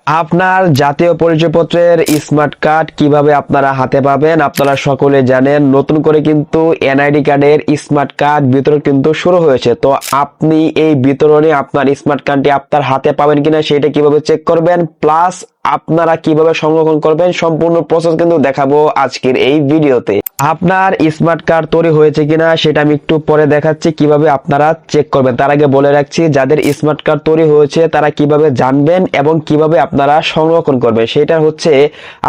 আপনার জাতীয় পরিচয়পত্রের স্মার্ট কার্ড কিভাবে আপনারা হাতে পাবেন আপনারা সকলে জানেন। নতুন করে কিন্তু এনআইডি কার্ডের স্মার্ট কার্ড বিতরণ কিন্তু শুরু হয়েছে। তো আপনি এই বিতরণে আপনার স্মার্ট কার্ডটি আপনার হাতে পাবেন কিনা সেটা কিভাবে চেক করবেন, প্লাস আপনারা কিভাবে সংরক্ষণ করবেন, সম্পূর্ণ প্রসেস কিন্তু দেখাবো আজকের এই ভিডিওতে। আপনার স্মার্ট কার্ড তৈরি হয়েছে কিনা সেটা আমি একটু পরে দেখাচ্ছি কিভাবে আপনারা চেক করবেন। তার আগে বলে রাখছি, যাদের স্মার্ট কার্ড তৈরি হয়েছে তারা কিভাবে জানবেন এবং কিভাবে আপনারা সংরক্ষণ করবেন সেটা হচ্ছে,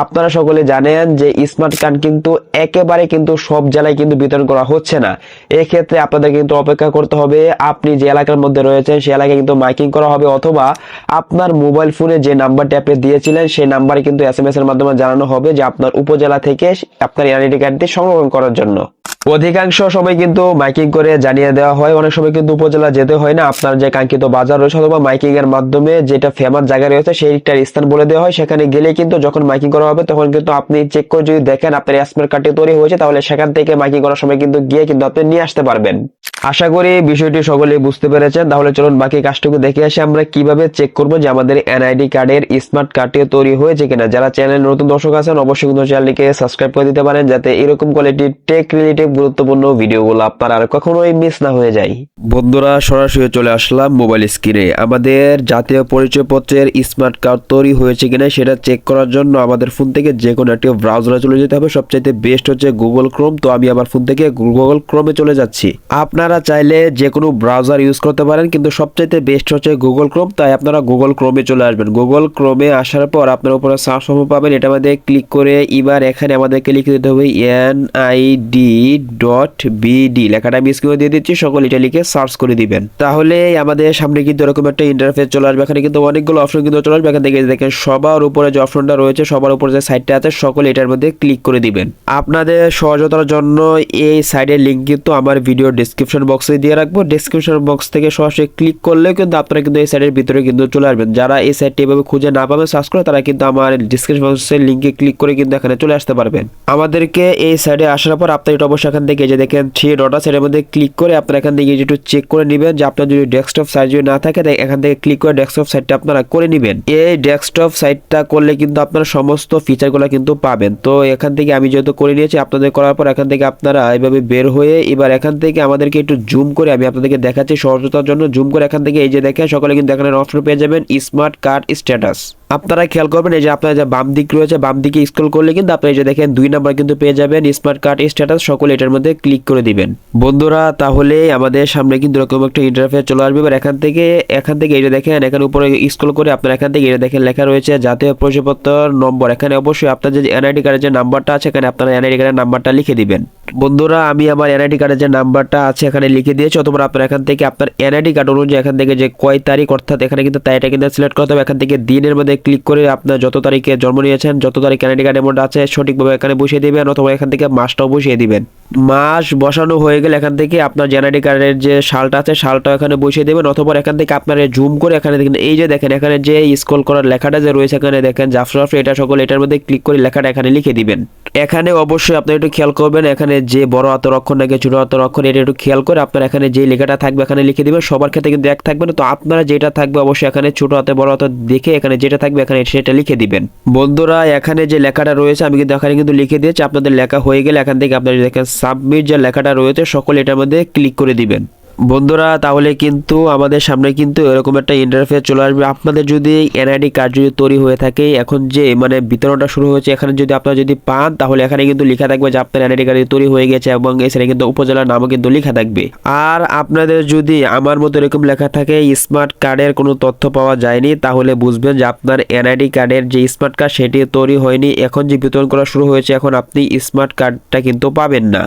আপনারা সকলে জানেন যে স্মার্ট কার্ড কিন্তু একেবারে কিন্তু সব জেলায় কিন্তু বিতরণ করা হচ্ছে না। এক্ষেত্রে আপনাদের কিন্তু অপেক্ষা করতে হবে। আপনি যে এলাকার মধ্যে রয়েছেন সেই এলাকায় কিন্তু মাইকিং করা হবে, অথবা আপনার মোবাইল ফোনে যে নাম্বারটি আপনি দিয়েছিলেন সেই নাম্বারে কিন্তু এসএমএস এর মাধ্যমে জানানো হবে যে আপনার উপজেলা থেকে আপনার এনআইডি কার্ডটি সংরক্ষণ করার জন্য। অধিকাংশ সময় কিন্তু মাইকিং করে জানিয়ে দেওয়া হয়, অনেক সময় কিন্তু উপজেলা যেতে হয় না, আপনার যে কাঙ্ক্ষিত বাজার রয়েছে অথবা মাইকিং এর মাধ্যমে যেটা ফেমাস জায়গা রয়েছে সেইটার স্থান বলে দেওয়া হয়। সেখানে গেলে কিন্তু যখন মাইকিং করা হবে তখন কিন্তু আপনি চেক করে যদি দেখেন আপনার স্মার্ট কার্ডটি তৈরি হয়েছে, তাহলে সেখান থেকে মাইকিং করার সময় কিন্তু গিয়ে কিন্তু আপনি নিয়ে আসতে পারবেন। আশা করি বিষয়টি সকলেই বুঝতে পেরেছেন। তাহলে চলুন বাকি কাজটুকু দেখে আসি আমরা কিভাবে চেক করব যে আমাদের এনআইডি কার্ডের স্মার্ট কার্ডটি তৈরি হয়েছে কিনা। যারা চ্যানেল নতুন দর্শক আছেন অবশ্যই কিন্তু চ্যানেলটিকে সাবস্ক্রাইব করে দিতে পারেন, যাতে এরকম কোয়ালিটির টেক রিলেটেড গুরুত্বপূর্ণ ভিডিওগুলো আপনার আর কখনোই মিস না হয়ে যায়। বন্ধুরা, সরাসরি চলে আসলাম মোবাইল স্ক্রিনে। আমাদের জাতীয় পরিচয়পত্রের স্মার্ট কার্ড তৈরি হয়েছে কিনা সেটা চেক করার জন্য আমাদের ফোন থেকে যে কোনো একটি ব্রাউজারে চলে যেতে হবে। সবচাইতে বেস্ট হচ্ছে গুগল ক্রোম। তো আমি আমার ফোন থেকে গুগল ক্রোমে চলে যাচ্ছি। আপনারা চাইলে যে কোনো ব্রাউজার ইউজ করতে পারেন, কিন্তু সবচাইতে বেস্ট হচ্ছে গুগল ক্রোম। তাই আপনারা গুগল ক্রোমে চলে আসবেন। গুগল ক্রোমে আসার পর আপনার উপরে সার্চ ফর্ম পাবেন, এটা মধ্যে ক্লিক করে এবার এখানে আমাদেরকে লিখে দিতে হবে NID.BD। লেখাটা আমি স্ক্রিনে দিয়ে দিচ্ছি, সকল এটা লিখে সার্চ করে দিবেন। তাহলে আমাদের সামনে কিন্তু এরকম একটা ইন্টারফেস চলে আসবে। এখানে কিন্তু অনেকগুলো অপশন কিন্তু চলে আসবে। এখান থেকে দেখেন সবার উপরে যে অপশনটা রয়েছে, সবার উপরে যে সাইটটা আছে সকলে এটার মধ্যে ক্লিক করে দিবেন। আপনাদের সহজতার জন্য এই সাইটের লিঙ্ক কিন্তু আমার ভিডিও ডেসক্রিপশন বক্সে দিয়ে রাখবো। ডেসক্রিপশন বক্স থেকে সরাসরি ক্লিক করলে কিন্তু আপনারা কিন্তু এই সাইটের ভিতরে কিন্তু চলে আসবেন। যারা এই সাইটটি এভাবে খুঁজে না পাবেন সার্চ করে, তারা কিন্তু আমার ডেসক্রিপশন বক্সের লিঙ্কে ক্লিক করে কিন্তু এখানে চলে আসতে পারবেন। আমাদেরকে এই সাইটে আসার পর আপনারা এটা অবশ্যই এখান থেকে যে দেখেন 3 ডট আছে এর মধ্যে ক্লিক করে আপনারা এখান থেকে একটু চেক করে নেবেন যে আপনার যদি ডেস্কটপ সাইট যদি না থাকে, তাই এখান থেকে ক্লিক করে ডেস্কটপ সাইটটা আপনারা করে নেবেন। এই ডেস্কটপ সাইটটা করলে কিন্তু আপনারা সমস্ত ফিচারগুলো কিন্তু পাবেন। তো এখান থেকে আমি যেহেতু করে নিয়েছি, আপনাদের করার পর এখান থেকে আপনারা এইভাবে বের হয়ে এবার এখান থেকে আমাদেরকে একটু জুম করে আমি আপনাদেরকে দেখাচ্ছি সহজতার জন্য। জুম করে এখান থেকে এই যে দেখেন সকলে কিন্তু এখানে অপশন পেয়ে যাবেন স্মার্ট কার্ড স্ট্যাটাস। আপনারা খেয়াল করবেন এই যে আপনার যে বাম দিক রয়েছে, বাম দিকে স্ক্রল করলে কিন্তু আপনারা এই যে দেখেন 2 নাম্বার কিন্তু পেয়ে যাবেন স্মার্ট কার্ড স্ট্যাটাস। সকলে এটার মধ্যে ক্লিক করে দিবেন। বন্ধুরা, তাহলে আমাদের সামনে কিন্তু এরকম একটা ইন্টারফেস চলে আসবে। এবার এখান থেকে এই যে দেখেন এখানে উপরে স্ক্রল করে আপনারা এখান থেকে এটা দেখেন লেখা রয়েছে জাতীয় পরিচয়পত্র নম্বর। এখানে অবশ্যই আপনার যে এনআইডি কার্ডের যে নাম্বারটা আছে এখানে আপনারা এনআইডি কার্ডের নাম্বারটা লিখে দিবেন। বন্ধুরা, আমি আমার এনআইডি কার্ডের যে নাম্বারটা আছে এখানে লিখে দিয়েছি, অথবা আপনারা এখান থেকে আপনার এনআইডি কার্ড অনুযায়ী এখান থেকে যে কয় তারিখ, অর্থাৎ এখানে কিন্তু তারিখটা কিন্তু সিলেক্ট করতে হবে। এখান থেকে দিনের মধ্যে ক্লিক করে আপনার যত তারিখে জন্ম নিয়েছেন, যত তারিখ এনআইডি কার্ডের মধ্যে আছে সঠিকভাবে এখানে বসিয়ে দিবেন, অথবা এখান থেকে মাসটাও বসিয়ে দিবেন। মাস বসানো হয়ে গেলে এখান থেকে আপনার এনআইডি কার্ডের যে সালটা আছে সালটা এখানে বসিয়ে দেবেন, অথবা এখান থেকে আপনারা জুম করে এখানে দেখেন এই যে দেখেন এখানে যে স্ক্রল করার লেখাটা যে রয়েছে এখানে দেখেন জাফর, এটা সকল এটার মধ্যে ক্লিক করে লেখাটা এখানে লিখে দিবেন। এখানে অবশ্যই আপনি একটু খেয়াল করবেন এখানে যে বড় হাতের অক্ষর নাকি ছোট হাতের অক্ষর, এটা একটু খেয়াল করে আপনার এখানে যে লেখাটা থাকবে এখানে লিখে দিবেন। সবার ক্ষেত্রে কিন্তু এক থাকবে না, তো আপনারা যেটা থাকবে অবশ্যই এখানে ছোট হাতে বড় হাতে দেখে এখানে যেটা থাকবে এখানে সেটা লিখে দিবেন। বন্ধুরা, এখানে যে লেখাটা রয়েছে আমি কিন্তু এখানে কিন্তু লিখে দিয়েছি। আপনাদের লেখা হয়ে গেলে এখান থেকে আপনারা দেখেন সাবমিট যে লেখাটা রয়েছে সকলে এটার মধ্যে ক্লিক করে দিবেন। বন্ধুরা, তাহলে কিন্তু আমাদের সামনে কিন্তু এরকম একটা ইন্টারফেস চলে আসবে। আপনাদের যদি এনআইডি কার্ড যদি তৈরি হয়ে থাকে, এখন যে বিতরণটা শুরু হয়েছে এখানে যদি আপনারা যদি পান, তাহলে এখানে কিন্তু লেখা থাকবে যে আপনার এনআইডি কার্ড তৈরি হয়ে গেছে এবং এখানে কিন্তু উপজেলার নামও কিন্তু লেখা থাকবে। আর আপনাদের যদি আমার মতো এরকম লেখা থাকে স্মার্ট কার্ডের কোনো তথ্য পাওয়া যায়নি, তাহলে বুঝবেন যে আপনার এনআইডি কার্ডের যে স্মার্ট কার্ড সেটি তৈরি হয়নি। এখন যে বিতরণ করা শুরু হয়েছে এখন আপনি স্মার্ট কার্ডটা কিন্তু পাবেন না।